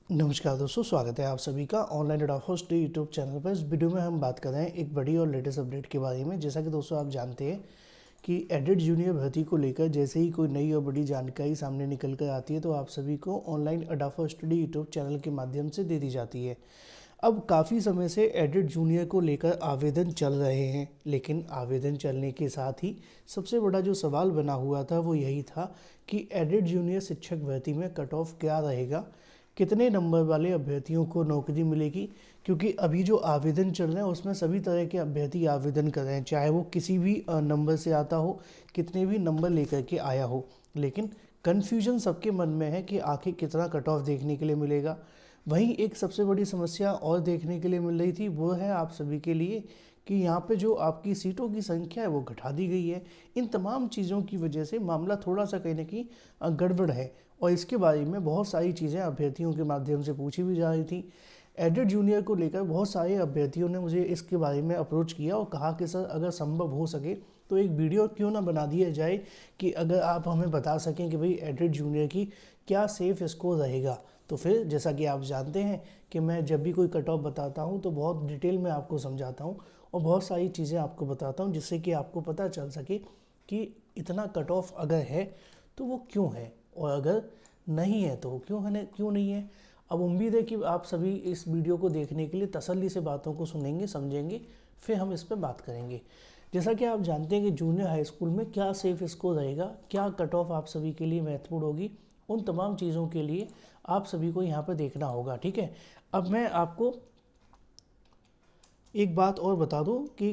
नमस्कार दोस्तों, स्वागत है आप सभी का online ed host YouTube channel पर। इस वीडियो में हम बात कर रहे हैं एक बड़ी और लेटेस्ट अपडेट के बारे में। जैसा कि दोस्तों आप जानते हैं कि एडिट जूनियर भर्ती को लेकर जैसे ही कोई नई और बड़ी जानकारी सामने निकल कर आती है तो आप सभी को ऑनलाइन अडाफा स्टडी यूट्यूब चैनल के माध्यम से दे दी जाती है। अब काफ़ी समय से एडिट जूनियर को लेकर आवेदन चल रहे हैं, लेकिन आवेदन चलने के साथ ही सबसे बड़ा जो सवाल बना हुआ था वो यही था कि एडिट जूनियर शिक्षक भर्ती में कट ऑफ क्या रहेगा, कितने नंबर वाले अभ्यर्थियों को नौकरी मिलेगी। क्योंकि अभी जो आवेदन चल रहे हैं उसमें सभी तरह के अभ्यर्थी आवेदन कर रहे हैं, चाहे वो किसी भी नंबर से आता हो, कितने भी नंबर लेकर के आया हो। लेकिन कन्फ्यूजन सबके मन में है कि आखिर कितना कट ऑफ देखने के लिए मिलेगा। वहीं एक सबसे बड़ी समस्या और देखने के लिए मिल रही थी, वो है आप सभी के लिए कि यहाँ पे जो आपकी सीटों की संख्या है वो घटा दी गई है। इन तमाम चीज़ों की वजह से मामला थोड़ा सा कहीं ना कहीं गड़बड़ है, और इसके बारे में बहुत सारी चीज़ें अभ्यर्थियों के माध्यम से पूछी भी जा रही थी। एडिट जूनियर को लेकर बहुत सारे अभ्यर्थियों ने मुझे इसके बारे में अप्रोच किया और कहा कि सर अगर संभव हो सके तो एक वीडियो क्यों ना बना दिया जाए कि अगर आप हमें बता सकें कि भाई एडिट जूनियर की क्या सेफ स्कोर रहेगा। तो फिर जैसा कि आप जानते हैं कि मैं जब भी कोई कट ऑफ बताता हूँ तो बहुत डिटेल में आपको समझाता हूँ और बहुत सारी चीज़ें आपको बताता हूँ, जिससे कि आपको पता चल सके कि इतना कट ऑफ अगर है तो वो क्यों है, और अगर नहीं है तो क्यों है, क्यों नहीं है। अब उम्मीद है कि आप सभी इस वीडियो को देखने के लिए तसल्ली से बातों को सुनेंगे, समझेंगे, फिर हम इस पर बात करेंगे। जैसा कि आप जानते हैं कि जूनियर हाई स्कूल में क्या सेफ स्कोर रहेगा, क्या कट ऑफ आप सभी के लिए महत्वपूर्ण होगी, उन तमाम चीज़ों के लिए आप सभी को यहाँ पर देखना होगा। ठीक है, अब मैं आपको एक बात और बता दूं कि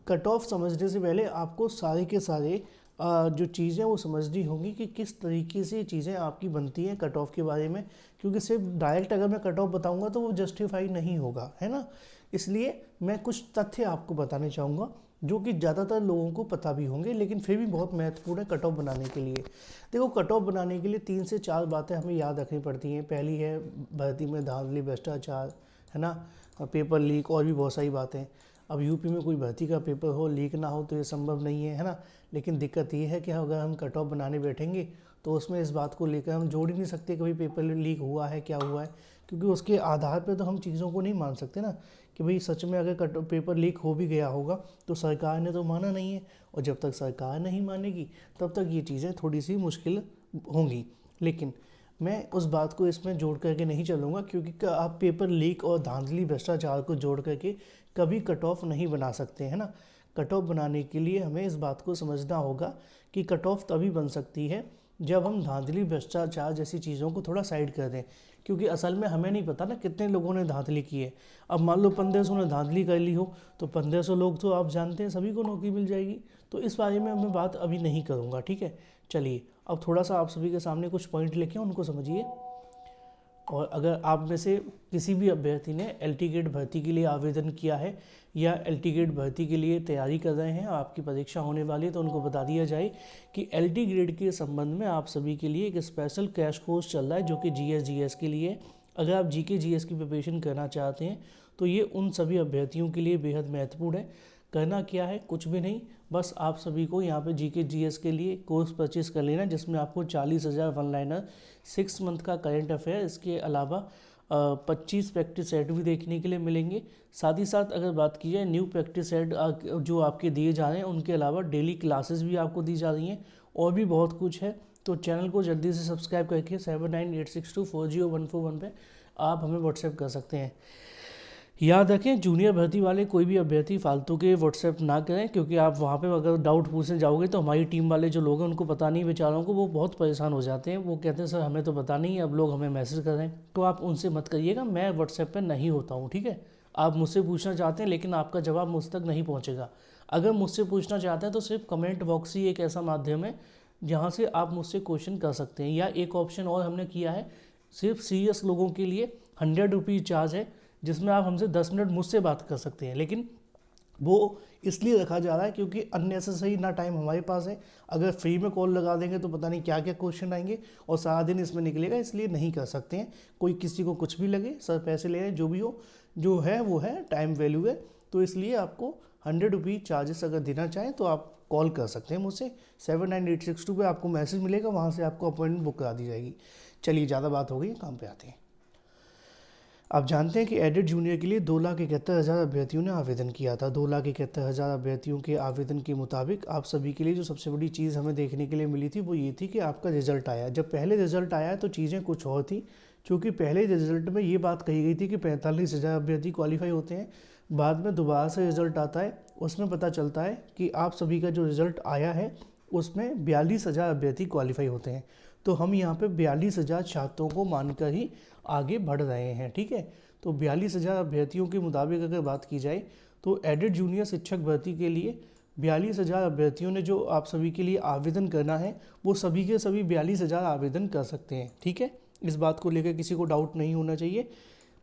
कट ऑफ समझने से पहले आपको सारे के सारे जो चीज़ें वो समझनी होंगी कि किस तरीके से चीज़ें आपकी बनती हैं कट ऑफ के बारे में। क्योंकि सिर्फ डायरेक्ट अगर मैं कट ऑफ बताऊंगा तो वो जस्टिफाई नहीं होगा, है ना। इसलिए मैं कुछ तथ्य आपको बताने चाहूँगा जो कि ज़्यादातर लोगों को पता भी होंगे, लेकिन फिर भी बहुत महत्वपूर्ण है कट ऑफ बनाने के लिए। देखो, कट ऑफ बनाने के लिए 3 से 4 बातें हमें याद रखनी पड़ती हैं। पहली है भर्ती में धांधली, भ्रष्टाचार, है ना, पेपर लीक, और भी बहुत सारी बातें। अब यूपी में कोई भर्ती का पेपर हो, लीक ना हो तो ये संभव नहीं है ना। लेकिन दिक्कत ये है कि अगर हम कट ऑफ बनाने बैठेंगे तो उसमें इस बात को लेकर हम जोड़ ही नहीं सकते कि भाई पेपर लीक हुआ है, क्या हुआ है। क्योंकि उसके आधार पर तो हम चीज़ों को नहीं मान सकते ना कि भाई सच में अगर पेपर लीक हो भी गया होगा तो सरकार ने तो माना नहीं है, और जब तक सरकार नहीं मानेगी तब तक ये चीज़ें थोड़ी सी मुश्किल होंगी। लेकिन मैं उस बात को इसमें जोड़ करके नहीं चलूँगा, क्योंकि आप पेपर लीक और धांधली, भ्रष्टाचार को जोड़ करके कभी कट ऑफ नहीं बना सकते, हैं ना। कट ऑफ बनाने के लिए हमें इस बात को समझना होगा कि कट ऑफ तभी बन सकती है जब हम धांधली, भ्रष्टाचार जैसी चीज़ों को थोड़ा साइड कर दें। क्योंकि असल में हमें नहीं पता ना कितने लोगों ने धांधली की है। अब मान लो 1500 ने धांधली कर ली हो तो 1500 लोग तो आप जानते हैं सभी को नौकरी मिल जाएगी। तो इस बारे में मैं बात अभी नहीं करूँगा, ठीक है। चलिए, अब थोड़ा सा आप सभी के सामने कुछ पॉइंट लेके उनको समझिए। और अगर आप में से किसी भी अभ्यर्थी ने एलटी गेट भर्ती के लिए आवेदन किया है या एलटी गेट भर्ती के लिए तैयारी कर रहे हैं, आपकी परीक्षा होने वाली है, तो उनको बता दिया जाए कि एलटी ग्रेड के संबंध में आप सभी के लिए एक स्पेशल क्रैश कोर्स चल रहा है जो कि जीएस के लिए है। अगर आप जीके जीएस की प्रिपरेशन करना चाहते हैं तो ये उन सभी अभ्यर्थियों के लिए बेहद महत्वपूर्ण है। करना क्या है, कुछ भी नहीं, बस आप सभी को यहाँ पे जीके जीएस के लिए कोर्स परचेज कर लेना, जिसमें आपको 40,000 वन लाइनर, 6 मंथ का करंट अफेयर, इसके अलावा 25 प्रैक्टिस सेट भी देखने के लिए मिलेंगे। साथ ही साथ अगर बात की जाए न्यू प्रैक्टिस सेट जो आपके दिए जा रहे हैं, उनके अलावा डेली क्लासेस भी आपको दी जा रही हैं, और भी बहुत कुछ है। तो चैनल को जल्दी से सब्सक्राइब करके 7986240141 पे आप हमें व्हाट्सएप कर सकते हैं। याद रखें, जूनियर भर्ती वाले कोई भी अभ्यर्थी फालतू के व्हाट्सएप ना करें, क्योंकि आप वहाँ पे अगर डाउट पूछने जाओगे तो हमारी टीम वाले जो लोग हैं उनको पता नहीं, बेचारों को वो बहुत परेशान हो जाते हैं। वो कहते हैं सर हमें तो पता नहीं है, अब लोग हमें मैसेज कर रहे हैं। तो आप उनसे मत करिएगा, मैं व्हाट्सएप पर नहीं होता हूँ, ठीक है। आप मुझसे पूछना चाहते हैं लेकिन आपका जवाब मुझ तक नहीं पहुँचेगा। अगर मुझसे पूछना चाहते हैं तो सिर्फ कमेंट बॉक्स ही एक ऐसा माध्यम है जहाँ से आप मुझसे क्वेश्चन कर सकते हैं। या एक ऑप्शन और हमने किया है, सिर्फ सीरियस लोगों के लिए 100 रुपीज़ चार्ज है, जिसमें आप हमसे 10 मिनट मुझसे बात कर सकते हैं। लेकिन वो इसलिए रखा जा रहा है क्योंकि अननेसेसरी ना टाइम हमारे पास है। अगर फ्री में कॉल लगा देंगे तो पता नहीं क्या क्या क्वेश्चन आएंगे और सारा दिन इसमें निकलेगा, इसलिए नहीं कर सकते हैं। कोई किसी को कुछ भी लगे, सर पैसे ले, जो भी हो, जो है वो है, टाइम वैल्यू है। तो इसलिए आपको 100 रुपीज़ चार्जेस अगर देना चाहें तो आप कॉल कर सकते हैं मुझसे। 79862 पे आपको मैसेज मिलेगा, वहाँ से आपको अपॉइंटमेंट बुक करा दी जाएगी। चलिए, ज़्यादा बात हो गई, काम पे आते हैं। आप जानते हैं कि एडिट जूनियर के लिए 2,71,000 अभ्यर्थियों ने आवेदन किया था। 2,71,000 अभ्यर्थियों के आवेदन के मुताबिक आप सभी के लिए जो सबसे बड़ी चीज़ हमें देखने के लिए मिली थी वो ये थी कि आपका रिजल्ट आया। जब पहले रिजल्ट आया तो चीज़ें कुछ और थी, क्योंकि पहले रिजल्ट में ये बात कही गई थी कि 45,000 अभ्यर्थी क्वालिफाई होते हैं। बाद में दोबारा से रिजल्ट आता है, उसमें पता चलता है कि आप सभी का जो रिजल्ट आया है उसमें 42,000 अभ्यर्थी क्वालिफाई होते हैं। तो हम यहाँ पे 42,000 छात्रों को मानकर ही आगे बढ़ रहे हैं, ठीक है। तो 42,000 अभ्यर्थियों के मुताबिक अगर बात की जाए तो एडिट जूनियर शिक्षक भर्ती के लिए 42,000 अभ्यर्थियों ने जो आप सभी के लिए आवेदन करना है वो सभी के सभी 42,000 आवेदन कर सकते हैं, ठीक है। इस बात को लेकर किसी को डाउट नहीं होना चाहिए,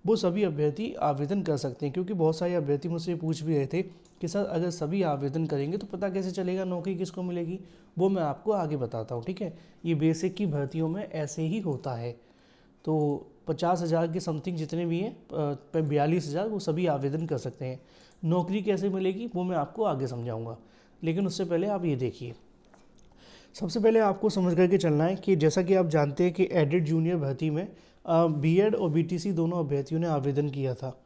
वो सभी अभ्यर्थी आवेदन कर सकते हैं। क्योंकि बहुत सारे अभ्यर्थी मुझसे पूछ भी रहे थे कि सर अगर सभी आवेदन करेंगे तो पता कैसे चलेगा नौकरी किसको मिलेगी। वो मैं आपको आगे बताता हूँ, ठीक है। ये बेसिक की भर्तियों में ऐसे ही होता है। तो 50,000 के समथिंग जितने भी हैं 42,000 वो सभी आवेदन कर सकते हैं। नौकरी कैसे मिलेगी वो मैं आपको आगे समझाऊंगा, लेकिन उससे पहले आप ये देखिए। सबसे पहले आपको समझ करके चलना है कि जैसा कि आप जानते हैं कि एडिट जूनियर भर्ती में बीएड और बीटीसी दोनों अभ्यर्थियों ने आवेदन किया था,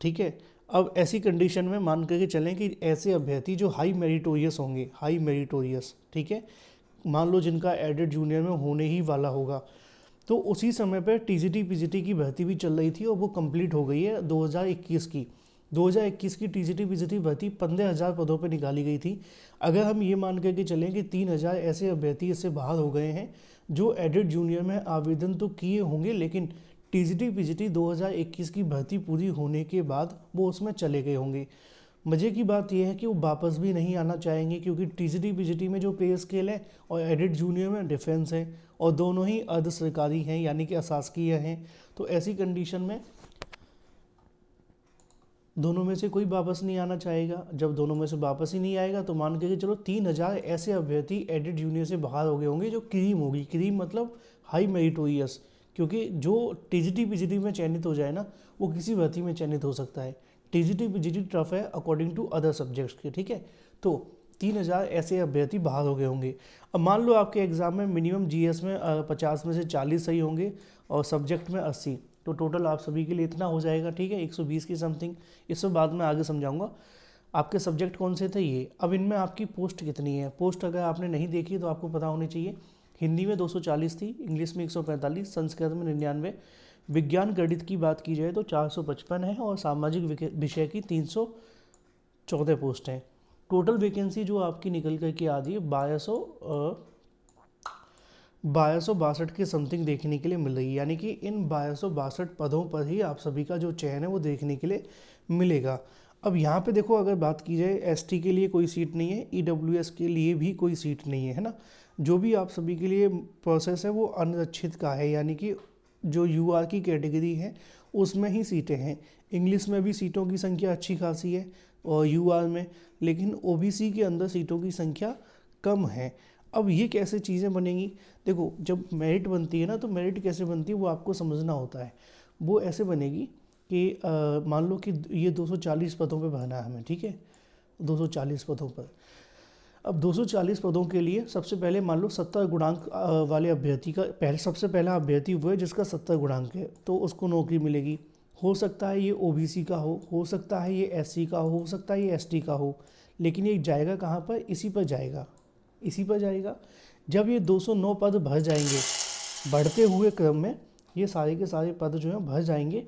ठीक है। अब ऐसी कंडीशन में मान करके चलें कि ऐसे अभ्यर्थी जो हाई मेरिटोरियस होंगे, हाई मेरिटोरियस, ठीक है, मान लो जिनका एडिट जूनियर में होने ही वाला होगा, तो उसी समय पर टीजीटी पीजीटी की भर्ती भी चल रही थी और वो कंप्लीट हो गई है 2021 की। 2021 की टीजीटी पीजीटी भर्ती 15,000 पदों पर निकाली गई थी। अगर हम ये मान करके चलें कि 3,000 ऐसे अभ्यर्थी इससे बाहर हो गए हैं जो एडिट जूनियर में आवेदन तो किए होंगे, लेकिन टीजीटी पीजीटी 2021 की भर्ती पूरी होने के बाद वो उसमें चले गए होंगे। मज़े की बात यह है कि वो वापस भी नहीं आना चाहेंगे, क्योंकि टीजीटी पीजीटी में जो पे स्केल है और एडिट जूनियर में डिफरेंस है, और दोनों ही अर्ध सरकारी हैं यानी कि अशासकीय हैं। तो ऐसी कंडीशन में दोनों में से कोई वापस नहीं आना चाहेगा। जब दोनों में से वापस ही नहीं आएगा तो मान के चलो 3,000 ऐसे अभ्यर्थी एडिट जूनियर से बाहर हो गए होंगे जो क्रीम होगी। क्रीम मतलब हाई मेरिटोरियस, क्योंकि जो टीजीटी पीजीटी में चयनित हो जाए ना वो किसी भर्ती में चयनित हो सकता है। टीजीटी पीजीटी टफ है अकॉर्डिंग टू अदर सब्जेक्ट्स के, ठीक है। तो 3,000 ऐसे अभ्यर्थी बाहर हो गए होंगे। अब मान लो आपके एग्जाम में मिनिमम जीएस में 50 में से 40 सही होंगे और सब्जेक्ट में 80, तो टोटल आप सभी के लिए इतना हो जाएगा, ठीक है, 120 की समथिंग। इससे बाद में आगे समझाऊंगा। आपके सब्जेक्ट कौन से थे ये। अब इनमें आपकी पोस्ट कितनी है, पोस्ट अगर आपने नहीं देखी तो आपको पता होनी चाहिए। हिंदी में 240 थी, इंग्लिश में 145, संस्कृत में 99, विज्ञान गणित की बात की जाए तो 455 है, और सामाजिक विषय की 314 पोस्ट हैं। टोटल वैकेंसी जो आपकी निकल करके आ रही है 1262 के समथिंग देखने के लिए मिल रही है। यानी कि इन 1262 पदों पर ही आप सभी का जो चयन है वो देखने के लिए मिलेगा। अब यहाँ पे देखो, अगर बात की जाए एसटी के लिए कोई सीट नहीं है, ईडब्ल्यूएस के लिए भी कोई सीट नहीं है ना। जो भी आप सभी के लिए प्रोसेस है वो अनारक्षित का है, यानी कि जो यूआर की कैटेगरी है उसमें ही सीटें हैं। इंग्लिश में भी सीटों की संख्या अच्छी खासी है और यूआर में, लेकिन ओबीसी के अंदर सीटों की संख्या कम है। अब ये कैसे चीज़ें बनेंगी, देखो जब मेरिट बनती है ना तो मेरिट कैसे बनती है वो आपको समझना होता है। वो ऐसे बनेगी कि मान लो कि ये 240 पदों पे भरना है हमें, ठीक है, 240 पदों पर। अब 240 पदों के लिए सबसे पहले मान लो 70 गुणांक वाले अभ्यर्थी का सबसे पहला अभ्यर्थी वो है जिसका 70 गुणांक है, तो उसको नौकरी मिलेगी। हो सकता है ये ओबीसी का हो सकता है ये एससी का हो सकता है ये एसटी का हो, लेकिन ये जाएगा कहाँ पर, इसी पर जाएगा, इसी पर जाएगा। जब ये 209 पद भर जाएंगे बढ़ते हुए क्रम में, ये सारे के सारे पद जो हैं भर जाएंगे,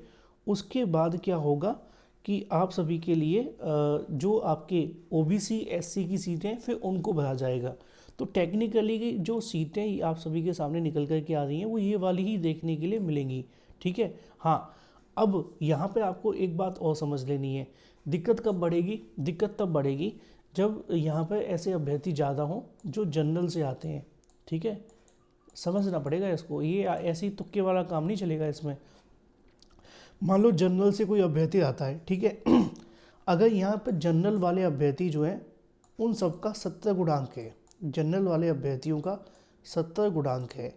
उसके बाद क्या होगा कि आप सभी के लिए जो आपके ओबीसी एससी की सीटें फिर उनको भरा जाएगा। तो टेक्निकली जो सीटें आप सभी के सामने निकल कर के आ रही हैं वो ये वाली ही देखने के लिए मिलेंगी, ठीक है। हाँ, अब यहाँ पे आपको एक बात और समझ लेनी है। दिक्कत कब बढ़ेगी, दिक्कत तब बढ़ेगी जब यहाँ पर ऐसे अभ्यर्थी ज़्यादा हों जो जनरल से आते हैं, ठीक है। समझना पड़ेगा इसको, ये ऐसी तुक्के वाला काम नहीं चलेगा इसमें। मान लो जनरल से कोई अभ्यर्थी आता है, ठीक है अगर यहाँ पर जनरल वाले अभ्यर्थी जो हैं उन सबका 70 गुणांक है, जनरल वाले अभ्यर्थियों का 70 गुणांक है,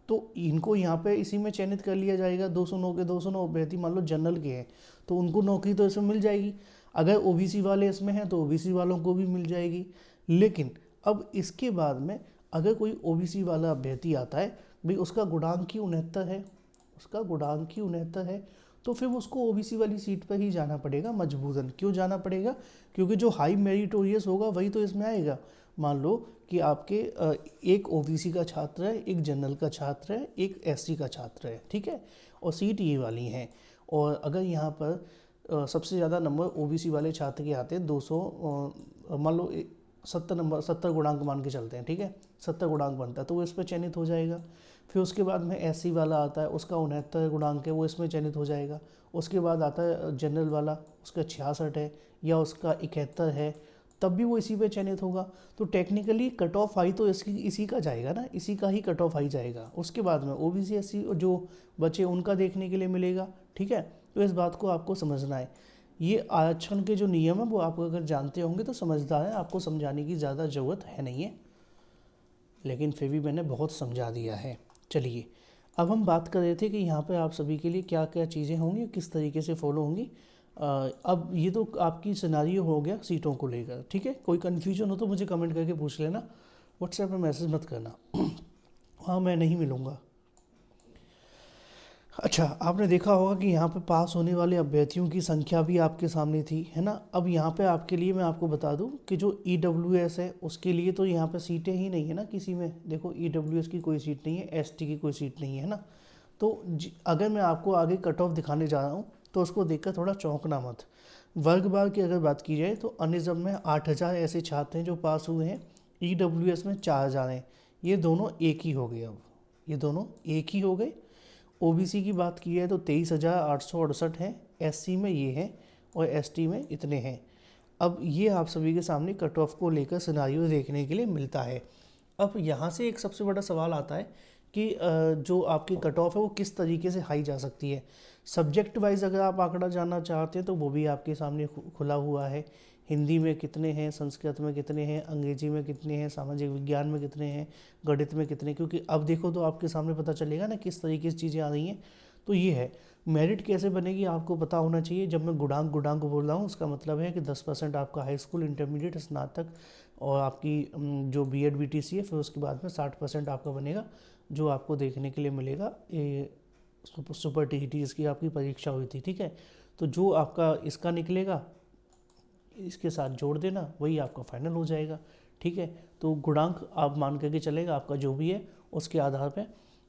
तो इनको यहाँ पे इसी में चयनित कर लिया जाएगा। 209 के 209 अभ्यर्थी मान लो जनरल के हैं तो उनको नौकरी तो इसमें मिल जाएगी। अगर ओबीसी वाले इसमें हैं तो ओबीसी वालों को भी मिल जाएगी। लेकिन अब इसके बाद में अगर कोई ओबीसी वाला अभ्यर्थी आता है, भाई उसका गुणांक ही 69 है, उसका गुणांक ही 69 है, तो फिर उसको ओबीसी वाली सीट पर ही जाना पड़ेगा मजबूरन। क्यों जाना पड़ेगा? क्योंकि जो हाई मेरिटोरियस होगा वही तो इसमें आएगा। मान लो कि आपके एक ओबीसी का छात्र है, एक जनरल का छात्र है, एक एससी का छात्र है, ठीक है, और सीट ये वाली हैं। और अगर यहाँ पर सबसे ज़्यादा नंबर ओबीसी वाले छात्र के आते हैं 200, मान लो 70 नंबर, 70 गुणांक मान के चलते हैं, ठीक है, 70 गुणांक बनता है तो वो इस पर चयनित हो जाएगा। फिर उसके बाद में एससी वाला आता है, उसका 69 गुणांक है, वो इसमें चयनित हो जाएगा। उसके बाद आता है जनरल वाला, उसका 66 है या उसका 71 है, तब भी वो इसी पे चयनित होगा। तो टेक्निकली कट ऑफ हाई तो इसी का जाएगा ना, इसी का ही कट ऑफ हाई जाएगा। उसके बाद में ओबीसी एससी जो बचे उनका देखने के लिए मिलेगा, ठीक है। तो इस बात को आपको समझना है। ये आरक्षण के जो नियम है वो आप अगर जानते होंगे तो समझदार है, आपको समझाने की ज़्यादा ज़रूरत है नहीं है, लेकिन फिर भी मैंने बहुत समझा दिया है। चलिए, अब हम बात कर रहे थे कि यहाँ पे आप सभी के लिए क्या क्या चीज़ें होंगी, किस तरीके से फॉलो होंगी। अब ये तो आपकी सिनारियो हो गया सीटों को लेकर, ठीक है। कोई कन्फ्यूजन हो तो मुझे कमेंट करके पूछ लेना, व्हाट्सएप में मैसेज मत करना हाँ, मैं नहीं मिलूँगा। अच्छा, आपने देखा होगा कि यहाँ पे पास होने वाले अभ्यर्थियों की संख्या भी आपके सामने थी, है ना। अब यहाँ पे आपके लिए मैं आपको बता दूँ कि जो ईडब्ल्यूएस है उसके लिए तो यहाँ पे सीटें ही नहीं है ना किसी में। देखो, ईडब्ल्यूएस की कोई सीट नहीं है, एसटी की कोई सीट नहीं है ना। तो अगर मैं आपको आगे कट ऑफ दिखाने जा रहा हूँ तो उसको देखकर थोड़ा चौंकना मत। वर्ग बार की अगर बात की जाए तो अनिज़म में 8000 ऐसे छात्र हैं जो पास हुए हैं, ईडब्ल्यूएस में 4000 हैं। ये दोनों एक ही हो गए, अब ये दोनों एक ही हो गए। ओबीसी की बात की है तो 23,868 हैं, एससी में ये है और एसटी में इतने हैं। अब ये आप सभी के सामने कट ऑफ को लेकर सिनारियो देखने के लिए मिलता है। अब यहाँ से एक सबसे बड़ा सवाल आता है कि जो आपकी कट ऑफ है वो किस तरीके से हाई जा सकती है। सब्जेक्ट वाइज अगर आप आंकड़ा जानना चाहते हैं तो वो भी आपके सामने खुला हुआ है। हिंदी में कितने हैं, संस्कृत में कितने हैं, अंग्रेजी में कितने हैं, सामाजिक विज्ञान में कितने हैं, गणित में कितने, क्योंकि अब देखो तो आपके सामने पता चलेगा ना किस तरीके से चीज़ें आ रही हैं। तो ये है, मेरिट कैसे बनेगी आपको पता होना चाहिए। जब मैं गुणांक गुणांक बोल रहा हूँ उसका मतलब है कि 10% आपका हाई स्कूल, इंटरमीडिएट, स्नातक और आपकी जो बीएड बीटीसी है, फिर उसके बाद में 60% आपका बनेगा जो आपको देखने के लिए मिलेगा। ये सुपर टीईटी इसकी आपकी परीक्षा हुई थी, ठीक है। तो जो आपका इसका निकलेगा इसके साथ जोड़ देना, वही आपका फाइनल हो जाएगा, ठीक है। तो गुणांक आप मान करके चलेगा आपका जो भी है उसके आधार पे।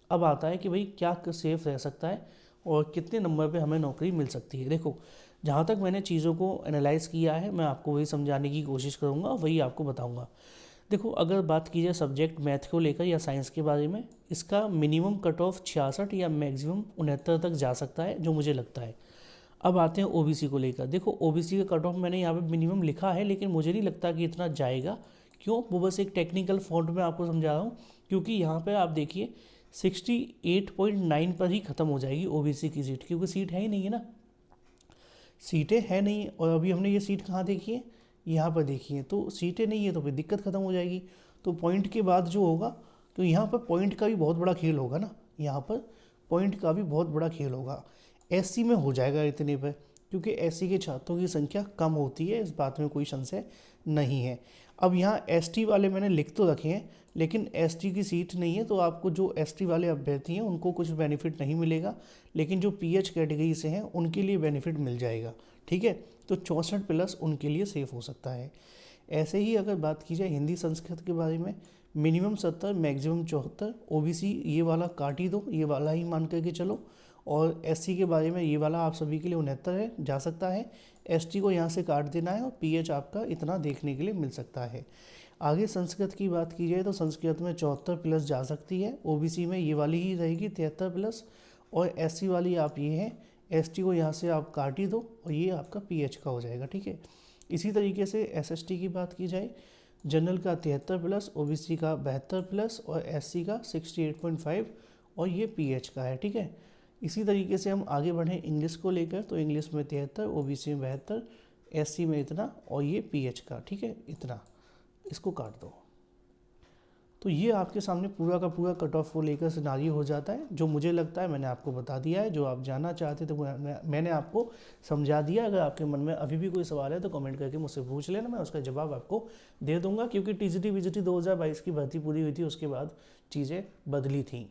अब आता है कि भाई क्या सेफ रह सकता है और कितने नंबर पे हमें नौकरी मिल सकती है। देखो, जहाँ तक मैंने चीज़ों को एनालाइज़ किया है मैं आपको वही समझाने की कोशिश करूँगा, वही आपको बताऊँगा। देखो, अगर बात की जाए सब्जेक्ट मैथ को लेकर या साइंस के बारे में, इसका मिनिमम कट ऑफ 66 या मैक्सिमम 69 तक जा सकता है जो मुझे लगता है। अब आते हैं ओबीसी को लेकर। देखो, ओबीसी का कट ऑफ मैंने यहाँ पे मिनिमम लिखा है, लेकिन मुझे नहीं लगता कि इतना जाएगा। क्यों? वो बस एक टेक्निकल फॉन्ट में आपको समझा रहा हूँ, क्योंकि यहाँ पे आप देखिए 68.9 पर ही ख़त्म हो जाएगी ओबीसी की सीट, क्योंकि सीट है ही नहीं है ना, सीटें हैं नहीं। और अभी हमने ये सीट कहाँ देखी है, यहाँ पर देखी है। तो सीटें नहीं है तो फिर दिक्कत ख़त्म हो जाएगी। तो पॉइंट के बाद जो होगा, तो यहाँ पर पॉइंट का भी बहुत बड़ा खेल होगा ना, यहाँ पर पॉइंट का भी बहुत बड़ा खेल होगा। एससी में हो जाएगा इतने पर, क्योंकि एससी के छात्रों की संख्या कम होती है, इस बात में कोई संशय नहीं है। अब यहाँ एसटी वाले मैंने लिख तो रखे हैं, लेकिन एसटी की सीट नहीं है, तो आपको जो एसटी वाले अभ्यर्थी हैं उनको कुछ बेनिफिट नहीं मिलेगा, लेकिन जो पीएच कैटेगरी से हैं उनके लिए बेनिफिट मिल जाएगा, ठीक है। तो 64+ उनके लिए सेफ हो सकता है। ऐसे ही अगर बात की जाए हिंदी संस्कृत के बारे में, मिनिमम 70 मैक्सिमम 74, ओबीसी ये वाला काट ही दो, ये वाला ही मान करके चलो। और एससी के बारे में ये वाला आप सभी के लिए 69 है, जा सकता है। एसटी को यहाँ से काट देना है और पीएच आपका इतना देखने के लिए मिल सकता है। आगे संस्कृत की बात की जाए तो संस्कृत में 74+ जा सकती है, ओबीसी में ये वाली ही रहेगी 73+, और एससी वाली आप ये है, एसटी को यहाँ से आप काट ही दो और ये आपका पीएच का हो जाएगा, ठीक है। इसी तरीके से एसएसटी की बात की जाए, जनरल का 73+, ओबीसी का 72+ और एससी का 68.5 और ये पीएच का है, ठीक है। इसी तरीके से हम आगे बढ़ें इंग्लिश को लेकर, तो इंग्लिश में 73, ओबीसी में 72, एससी में इतना और ये पीएच का, ठीक है, इतना, इसको काट दो। तो ये आपके सामने पूरा का पूरा कट ऑफ को लेकर सिनारियो हो जाता है। जो मुझे लगता है मैंने आपको बता दिया है, जो आप जानना चाहते थे वो मैंने आपको समझा दिया। अगर आपके मन में अभी भी कोई सवाल है तो कमेंट करके मुझसे पूछ लेना, मैं उसका जवाब आपको दे दूंगा। क्योंकि टीजीटी वीजीटी 2022 की भर्ती पूरी हुई थी, उसके बाद चीज़ें बदली थी।